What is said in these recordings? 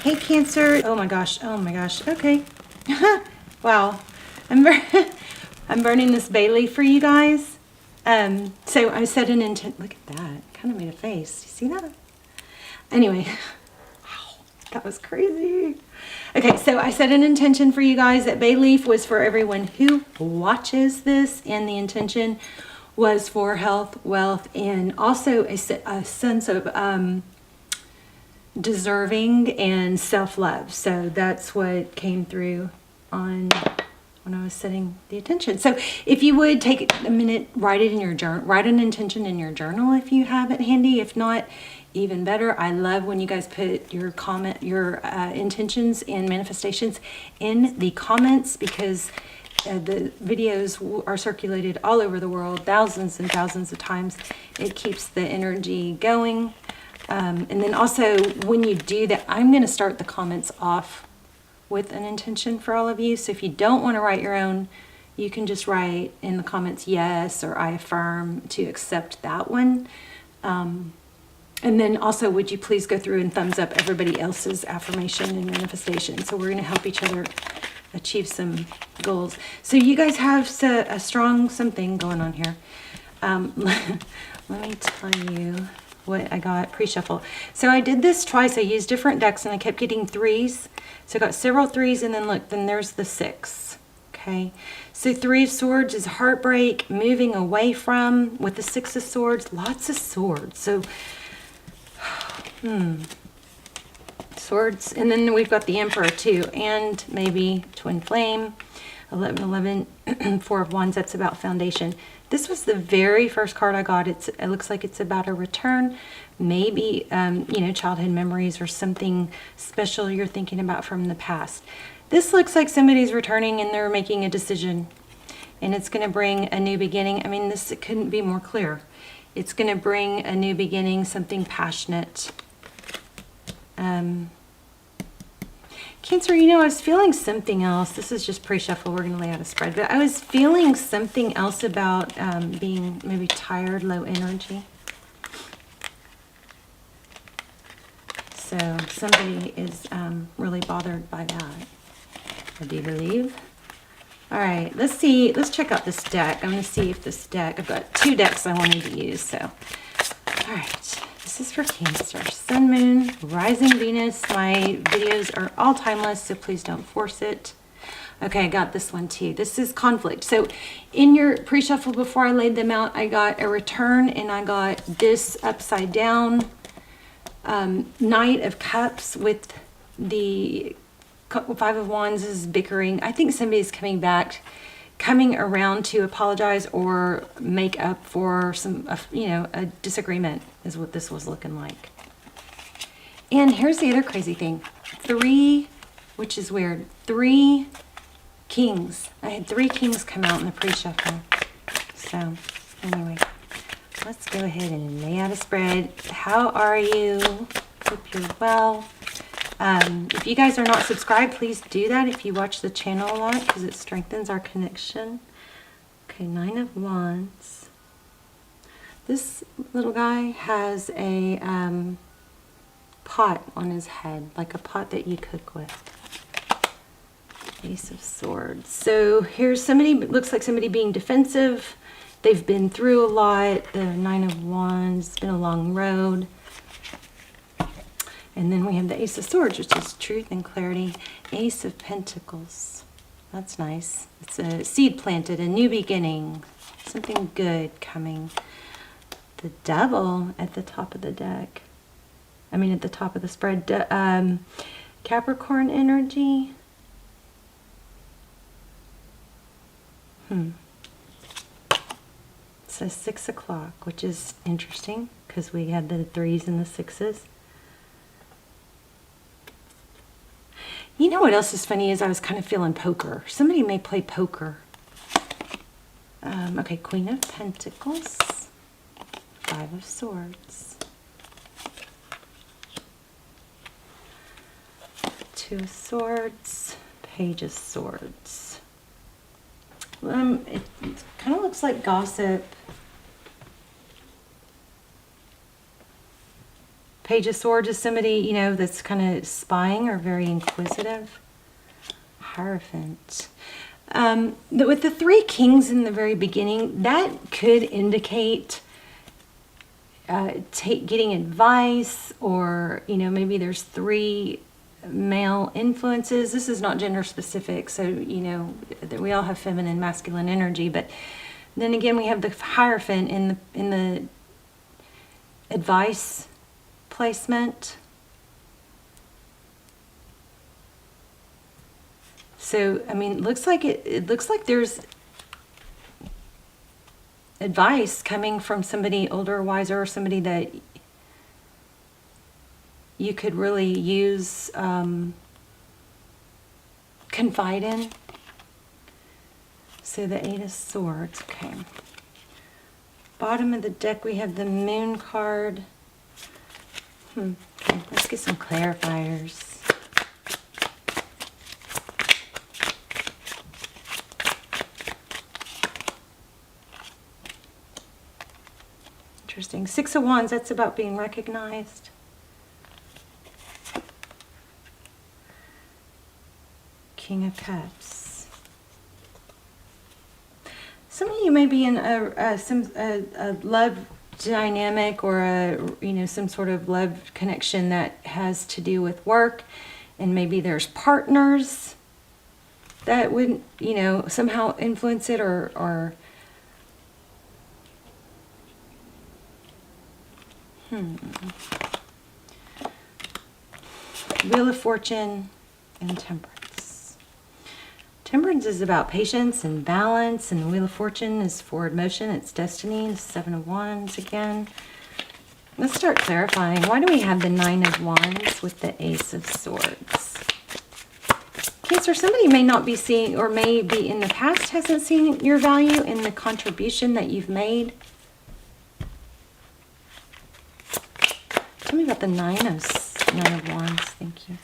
Hey, Cancer. Oh my gosh. Oh my gosh. Okay. Wow. I'm burning this bay leaf for you guys. So I set an intent. Look at that. Kind of made a face. You see that? Anyway. Wow. That was crazy. Okay, so I set an intention for you guys that bay leaf was for everyone who watches this, and the intention was for health, wealth, and also a sense of deserving and self-love. So that's what came through on when I was setting the intention. So if you would take a minute, write it in your journal, write an intention in your journal if you have it handy. If not, even better. I love when you guys put your intentions and manifestations in the comments, because the videos are circulated all over the world, thousands and thousands of times. It keeps the energy going. And then also when you do that, I'm going to start the comments off with an intention for all of you. So if you don't want to write your own, you can just write in the comments yes, or I affirm to accept that one. And then also, would you please go through and thumbs up everybody else's affirmation and manifestation. So we're going to help each other achieve some goals. So you guys have a strong something going on here. Let me tell you what I got pre-shuffle. So I did this twice. I used different decks and I kept getting threes. So I got several threes, and then look, then there's the 6. Okay. So 3 of Swords is heartbreak, moving away from, with the 6 of Swords, lots of swords. So, swords. And then we've got the Emperor too, and maybe Twin Flame, 11, 4 of Wands. That's about foundation. This was the very first card I got. It looks like it's about a return, maybe, childhood memories or something special you're thinking about from the past. This looks like somebody's returning and they're making a decision, and it's going to bring a new beginning. I mean, it couldn't be more clear. It's going to bring a new beginning, something passionate. Cancer, I was feeling something else. This is just pre-shuffle. We're going to lay out a spread. But I was feeling something else about being maybe tired, low energy. So somebody is really bothered by that, I do believe. All right, let's see. Let's check out this deck. I'm going to see if this deck, I've got 2 decks I wanted to use. So, all right. This is for Cancer. Sun, Moon, Rising Venus. My videos are all timeless, so please don't force it. Okay, I got this one too. This is conflict. So in your pre-shuffle, before I laid them out, I got a return, and I got this upside down Knight of Cups with the 5 of Wands is bickering. I think somebody's coming around to apologize or make up for some, a disagreement is what this was looking like. And here's the other crazy thing. 3, which is weird, 3 kings. I had 3 kings come out in the pre-shuffle. So anyway, let's go ahead and lay out a spread. How are you? Hope you're well. If you guys are not subscribed, please do that if you watch the channel a lot, because it strengthens our connection. Okay, 9 of Wands. This little guy has a pot on his head, like a pot that you cook with. Ace of Swords. So here's somebody, looks like somebody being defensive. They've been through a lot. The 9 of Wands, it's been a long road. And then we have the Ace of Swords, which is truth and clarity. Ace of Pentacles. That's nice. It's a seed planted, a new beginning. Something good coming. The Devil at the top of the deck. I mean, at the top of the spread. Capricorn energy. It says 6 o'clock, which is interesting because we had the 3s and the 6s. You know what else is funny is I was kind of feeling poker. Somebody may play poker. Okay, Queen of Pentacles. 5 of Swords. 2 of Swords. Page of Swords. It kind of looks like gossip. Page of Swords is somebody, you know, that's kind of spying or very inquisitive. Hierophant. With the 3 kings in the very beginning, that could indicate getting advice, or, you know, maybe there's 3 male influences. This is not gender specific, so, you know, we all have feminine, masculine energy, but then again, we have the Hierophant in the advice placement. So, I mean, it looks like there's advice coming from somebody older, wiser, or somebody that you could really use, confide in. So the 8 of Swords, okay. Bottom of the deck, we have the Moon card. Okay, let's get some clarifiers. Interesting. 6 of Wands, that's about being recognized. King of Cups. Some of you may be in a love dynamic, or some sort of love connection that has to do with work, and maybe there's partners that would, you know, somehow influence it, or Wheel of Fortune and Temperance. Temperance is about patience and balance, and the Wheel of Fortune is forward motion, it's destiny. The 7 of Wands again. Let's start clarifying. Why do we have the 9 of Wands with the Ace of Swords? Cancer, somebody may not be seeing, or may be in the past hasn't seen your value in the contribution that you've made. Tell me about the 9 of Wands. Thank you.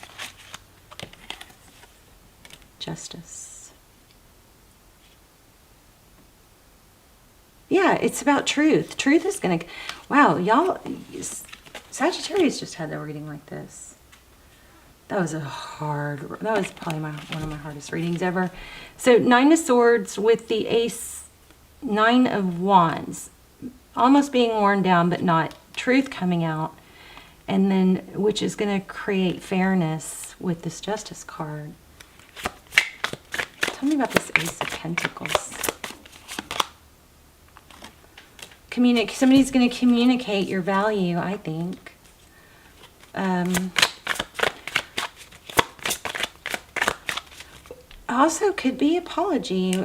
Justice. Yeah, it's about truth. Truth is going to... Wow, y'all... Sagittarius just had their reading like this. That was probably one of my hardest readings ever. So 9 of Swords with the Ace, 9 of Wands. Almost being worn down, but not. Truth coming out. And then, which is going to create fairness with this Justice card. Tell me about this Ace of Pentacles. Somebody's going to communicate your value, I think. Also could be apology.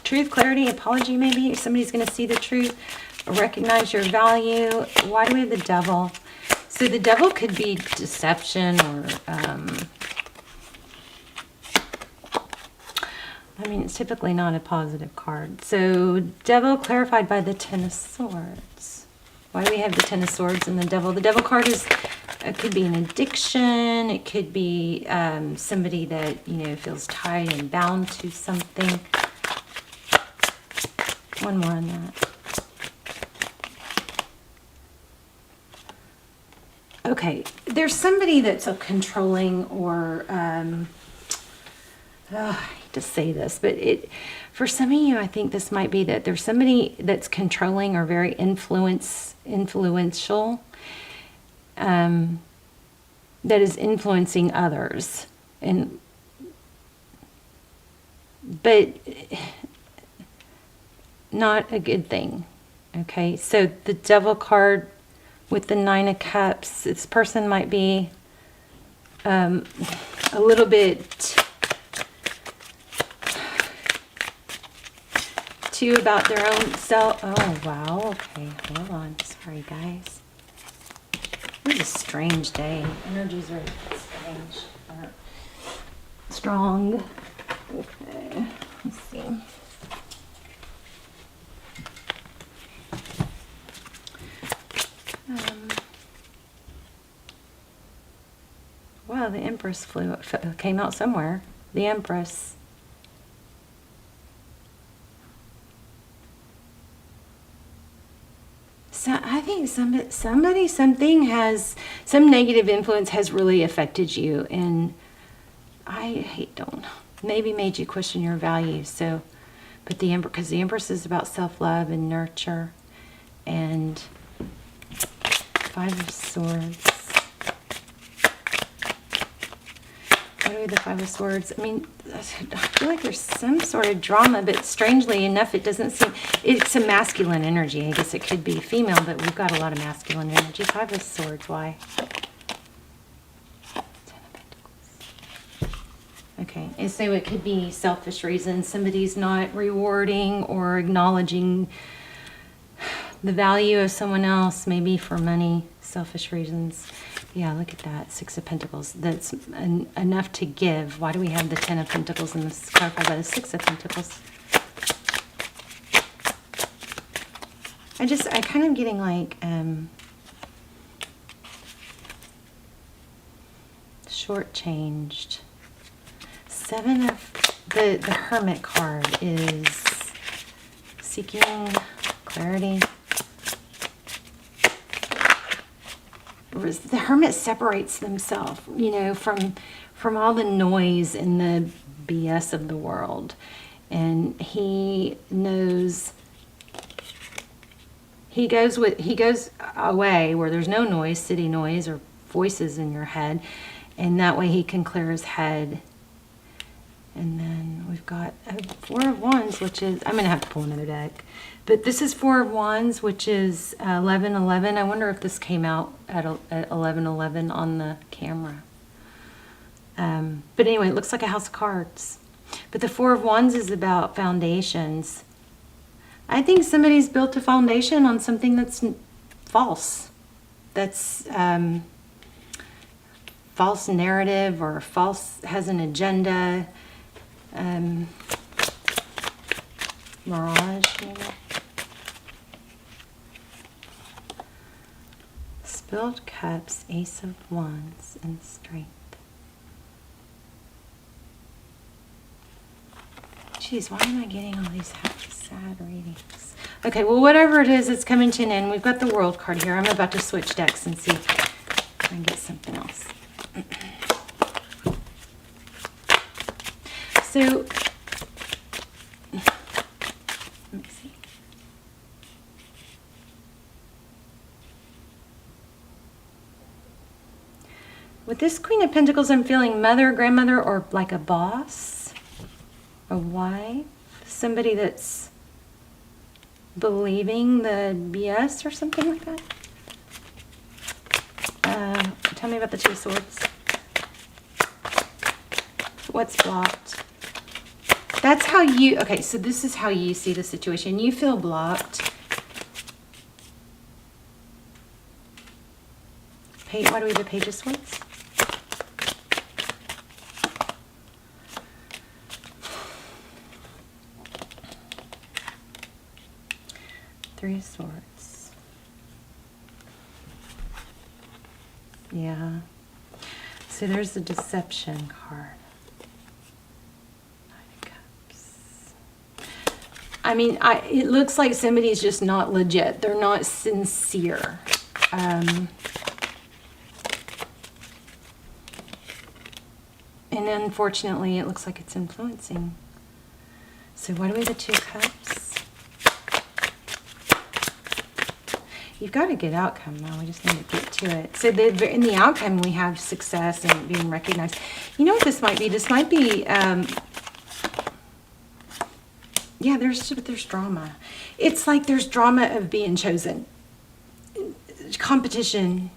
Truth, clarity, apology maybe. Somebody's going to see the truth, recognize your value. Why do we have the Devil? So the Devil could be deception, or... I mean, it's typically not a positive card. So Devil clarified by the 10 of Swords. Why do we have the 10 of Swords and the Devil? The Devil card is... It could be an addiction. It could be somebody that, you know, feels tied and bound to something. One more on that. Okay, there's somebody that's a controlling, or I hate to say this, but for some of you, I think this might be that there's somebody that's controlling or very influential, that is influencing others, but not a good thing. Okay, so the Devil card with the 9 of Cups, this person might be a little bit too about their own self. Oh, wow. Okay, hold on. Sorry, guys. This is a strange day. Energies are strange. Strong. Okay, let's see. Wow, the Empress came out somewhere. The Empress. So something has, some negative influence has really affected you, and don't, maybe made you question your values. So, but the Empress, because the Empress is about self-love and nurture, and Five of Swords. What are the Five of Swords? I mean, I feel like there's some sort of drama, but strangely enough, it doesn't seem, it's a masculine energy. I guess it could be female, but we've got a lot of masculine energy. Five of Swords, why? Ten of Pentacles. Okay, and so it could be selfish reasons. Somebody's not rewarding or acknowledging the value of someone else, maybe for money, selfish reasons. Yeah, look at that, Six of Pentacles. That's enough to give. Why do we have the Ten of Pentacles and this clarified by the Six of Pentacles? I kind of getting like shortchanged. Seven of the Hermit card is seeking clarity. The Hermit separates themselves, you know, from all the noise and the BS of the world, and he knows. He goes away where there's no noise, city noise, or voices in your head, and that way he can clear his head. And then we've got Four of Wands, which is, I'm going to have to pull another deck. But this is Four of Wands, which is 11:11. I wonder if this came out at 11:11 on the camera. But anyway, it looks like a house of cards. But the Four of Wands is about foundations. I think somebody's built a foundation on something that's false. That's false narrative, or has an agenda. Mirage, maybe. Spilled Cups, Ace of Wands, and Strength. Jeez, why am I getting all these sad readings? Okay, well, whatever it is, it's coming to an end. We've got the World card here. I'm about to switch decks and see if I can get something else. So, let me see. With this Queen of Pentacles, I'm feeling mother, grandmother, or like a boss, a wife, somebody that's believing the BS or something like that. Tell me about the Two of Swords. What's blocked? That's how you, okay, so this is how you see the situation. You feel blocked. Why do we have the Page of Swords? Three of Swords. Yeah. So there's the Deception card. I mean, it looks like somebody's just not legit. They're not sincere. And unfortunately, it looks like it's influencing. So why do we have the Two of Cups? You've got a good outcome now. We just need to get to it. So in the outcome, we have success and being recognized. You know what this might be? This might be... yeah, there's drama. It's like there's drama of being chosen. Competition.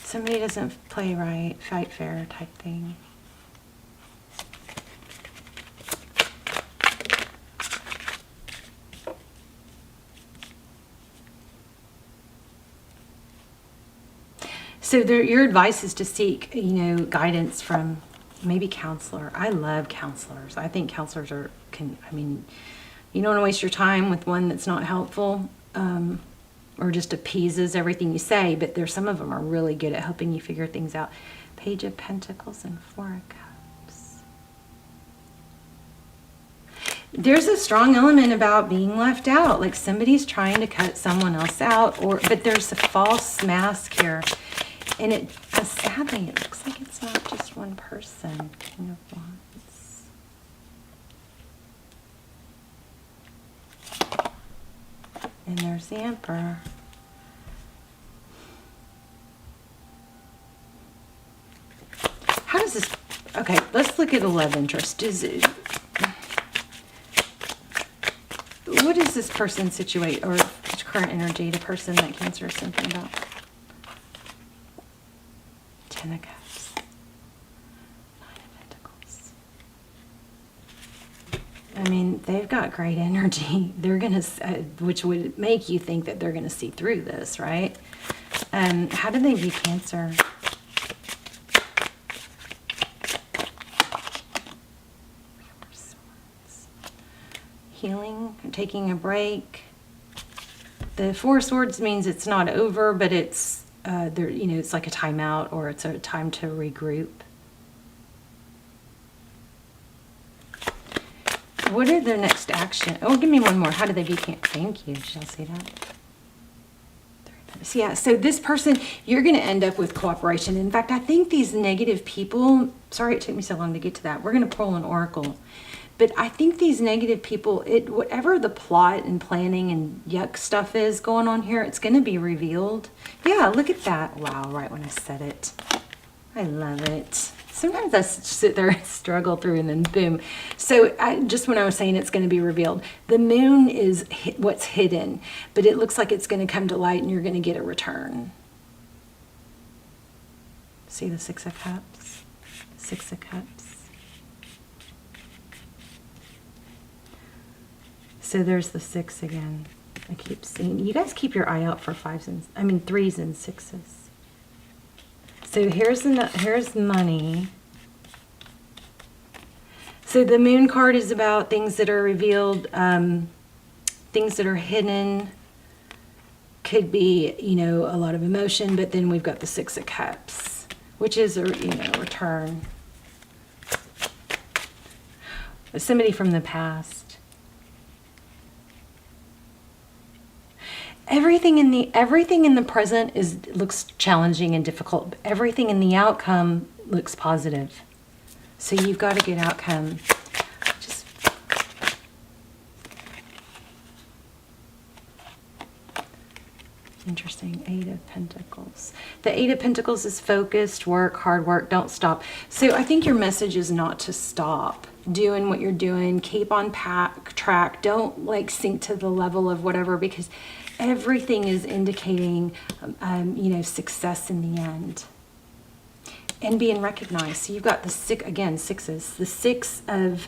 Somebody doesn't play right, fight fair type thing. So your advice is to seek, you know, guidance from maybe counselor. I love counselors. I think counselors I mean, you don't want to waste your time with one that's not helpful or just appeases everything you say, but some of them are really good at helping you figure things out. Page of Pentacles and Four of Cups. there's a strong element about being left out, like somebody's trying to cut someone else out, but there's a false mask here. And sadly, it looks like it's not just one person. King of Wands. And there's the Emperor. How does this... Okay, let's look at a love interest. What is this person situate, or current energy, the person that Cancer is thinking about? Ten of Cups. Nine of Pentacles. I mean, they've got great energy. They're going to, which would make you think that they're going to see through this, right? How do they view Cancer? Healing, taking a break. The Four of Swords means it's not over, but it's there. You know, it's like a timeout, or it's a time to regroup. What are their next action? Oh, give me one more. How do they view Cancer? Thank you. Shall I see that? So yeah, so this person, you're going to end up with cooperation. In fact, I think these negative people, sorry it took me so long to get to that. We're going to pull an oracle. But I think these negative people, whatever the plot and planning and yuck stuff is going on here, it's going to be revealed. Yeah, look at that. Wow, right when I said it. I love it. Sometimes I sit there and struggle through and then boom. So just when I was saying it's going to be revealed, the moon is what's hidden, but it looks like it's going to come to light and you're going to get a return. See the Six of Cups? Six of Cups. So there's the six again. I keep seeing, you guys keep your eye out for threes and sixes. So here's money. So the moon card is about things that are revealed, things that are hidden. Could be, a lot of emotion, but then we've got the Six of Cups, which is a return. Somebody from the past. Everything in the present looks challenging and difficult. Everything in the outcome looks positive. So you've got a good outcome. Interesting. Eight of Pentacles. The Eight of Pentacles is focused work, hard work, don't stop. So I think your message is not to stop doing what you're doing. Keep on track. Don't sink to the level of whatever, because everything is indicating, success in the end. And being recognized. So you've got the sixes. The Six of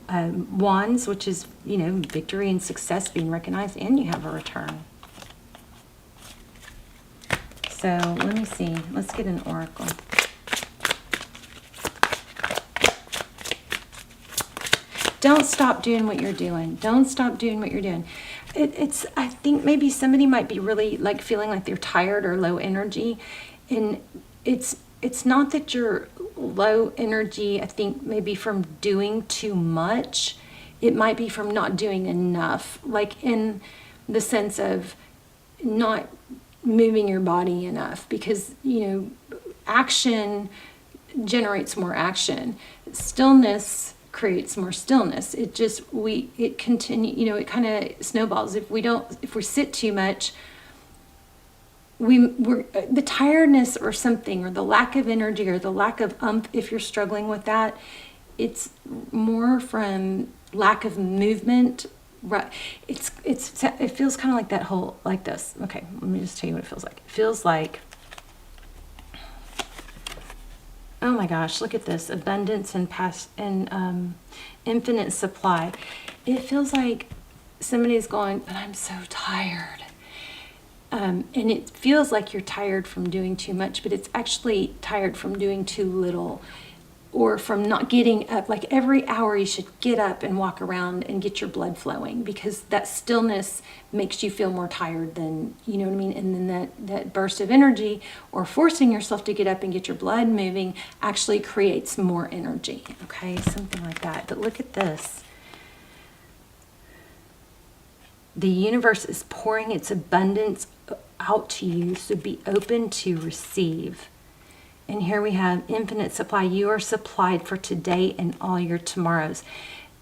Wands, which is, victory and success being recognized, and you have a return. So let me see. Let's get an oracle. Don't stop doing what you're doing. Don't stop doing what you're doing. I think maybe somebody might be really feeling like they're tired or low energy. And it's not that you're low energy, I think maybe from doing too much. It might be from not doing enough, in the sense of not moving your body enough, because action generates more action. Stillness creates more stillness. It kind of snowballs. If we sit too much, we're the tiredness or something, or the lack of energy, or the lack of if you're struggling with that, it's more from lack of movement. Right. It feels kind of like that whole, like this. Okay, let me just tell you what it feels like. It feels like, oh my gosh, look at this. Abundance and infinite supply. It feels like somebody's going, but I'm so tired. And it feels like you're tired from doing too much, but it's actually tired from doing too little, or from not getting up. Every hour you should get up and walk around and get your blood flowing, because that stillness makes you feel more tired than, you know what I mean? And then that burst of energy, or forcing yourself to get up and get your blood moving, actually creates more energy. Okay, something like that. But look at this. The universe is pouring its abundance out to you, so be open to receive. And here we have infinite supply. You are supplied for today and all your tomorrows.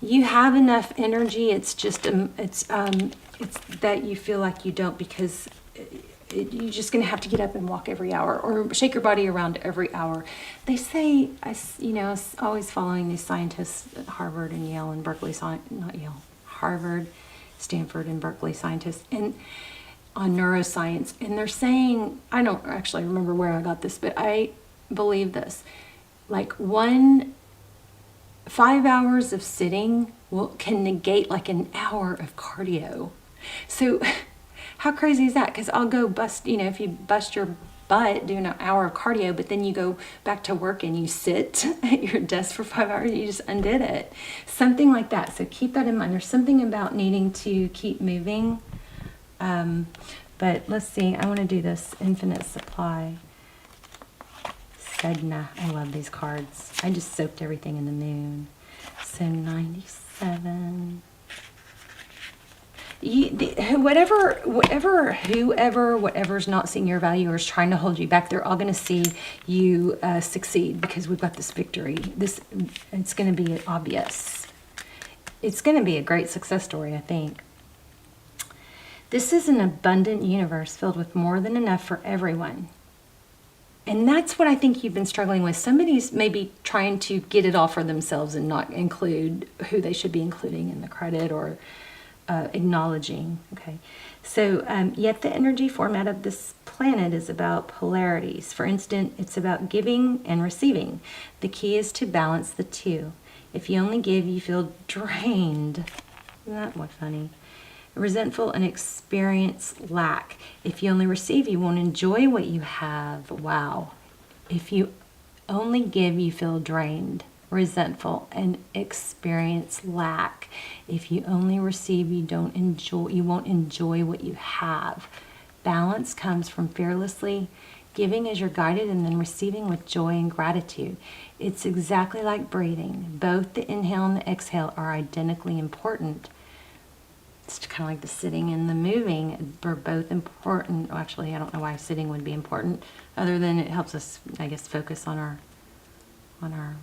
You have enough energy. It's just it's that you feel like you don't, because you're just going to have to get up and walk every hour or shake your body around every hour. They say, always following these scientists at Harvard and Yale and Berkeley, not Yale, Harvard, Stanford and Berkeley scientists, and on neuroscience. And they're saying, I don't actually remember where I got this, but I believe this, like 5 hours of sitting can negate like an hour of cardio. So how crazy is that? Because I'll go bust, if you bust your butt doing an hour of cardio, but then you go back to work and you sit at your desk for 5 hours, you just undid it. Something like that. So keep that in mind. There's something about needing to keep moving. But let's see. I want to do this infinite supply. Sedna. I love these cards. I just soaked everything in the moon. So 97. Whoever's not seeing your value or is trying to hold you back, they're all going to see you succeed, because we've got this victory. It's going to be obvious. It's going to be a great success story, I think. This is an abundant universe filled with more than enough for everyone. And that's what I think you've been struggling with. Somebody's maybe trying to get it all for themselves and not include who they should be including in the credit or acknowledging. Okay, so yet the energy format of this planet is about polarities. For instance, it's about giving and receiving. The key is to balance the two. If you only give, you feel drained. Isn't that what funny? Resentful and experience lack. If you only receive, you won't enjoy what you have. Wow. If you only give, you feel drained, resentful, and experience lack. If you only receive, you won't enjoy what you have. Balance comes from fearlessly giving as you're guided, and then receiving with joy and gratitude. It's exactly like breathing. Both the inhale and the exhale are identically important. It's kind of like the sitting and the moving. They're both important. Well, actually, I don't know why sitting would be important, other than it helps us, I guess, focus on our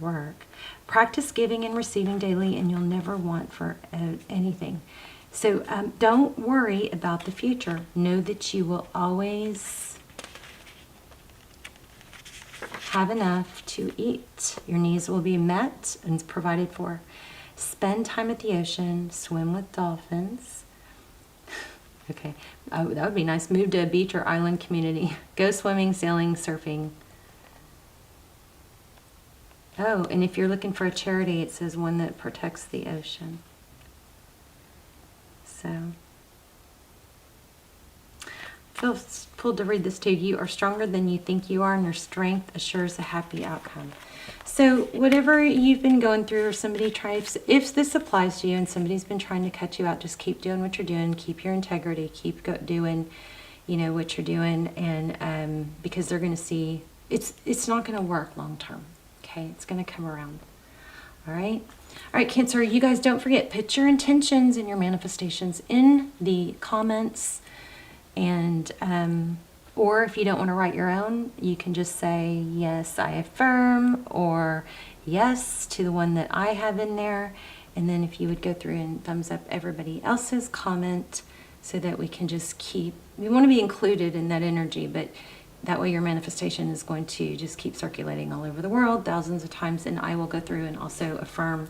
work. Practice giving and receiving daily, and you'll never want for anything. So don't worry about the future. Know that you will always have enough to eat. Your needs will be met and provided for. Spend time at the ocean. Swim with dolphins. Okay, that would be nice. Move to a beach or island community. Go swimming, sailing, surfing. Oh, and if you're looking for a charity, it says one that protects the ocean. So, I feel pulled to read this to you. You are stronger than you think you are, and your strength assures a happy outcome. So whatever you've been going through, or somebody tries, if this applies to you and somebody's been trying to cut you out, just keep doing what you're doing. Keep your integrity. Keep doing, what you're doing, and because they're going to see it's not going to work long term. Okay, it's going to come around. All right, Cancer. You guys don't forget, put your intentions and your manifestations in the comments, and or if you don't want to write your own, you can just say, yes, I affirm, or yes to the one that I have in there. And then if you would go through and thumbs up everybody else's comment, so that we can just we want to be included in that energy, but that way your manifestation is going to just keep circulating all over the world thousands of times. And I will go through and also affirm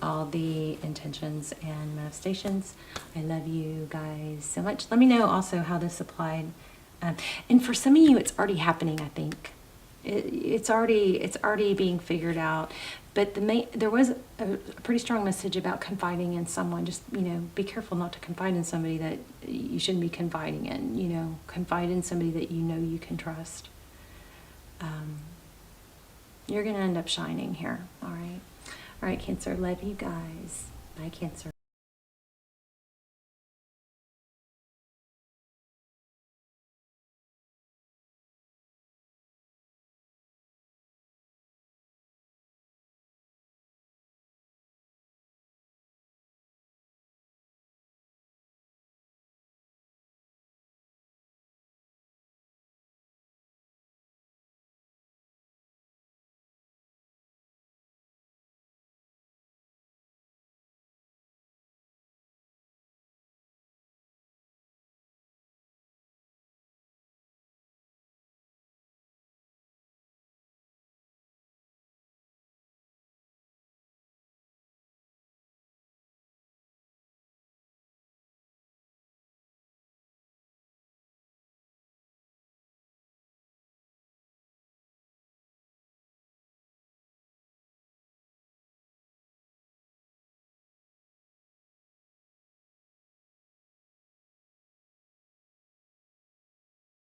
all the intentions and manifestations. I love you guys so much. Let me know also how this applied. And for some of you, it's already happening, I think. It's already being figured out. But there was a pretty strong message about confiding in someone. Just, be careful not to confide in somebody that you shouldn't be confiding in. Confide in somebody that you can trust. You're going to end up shining here, all right? All right, Cancer, love you guys. Bye, Cancer.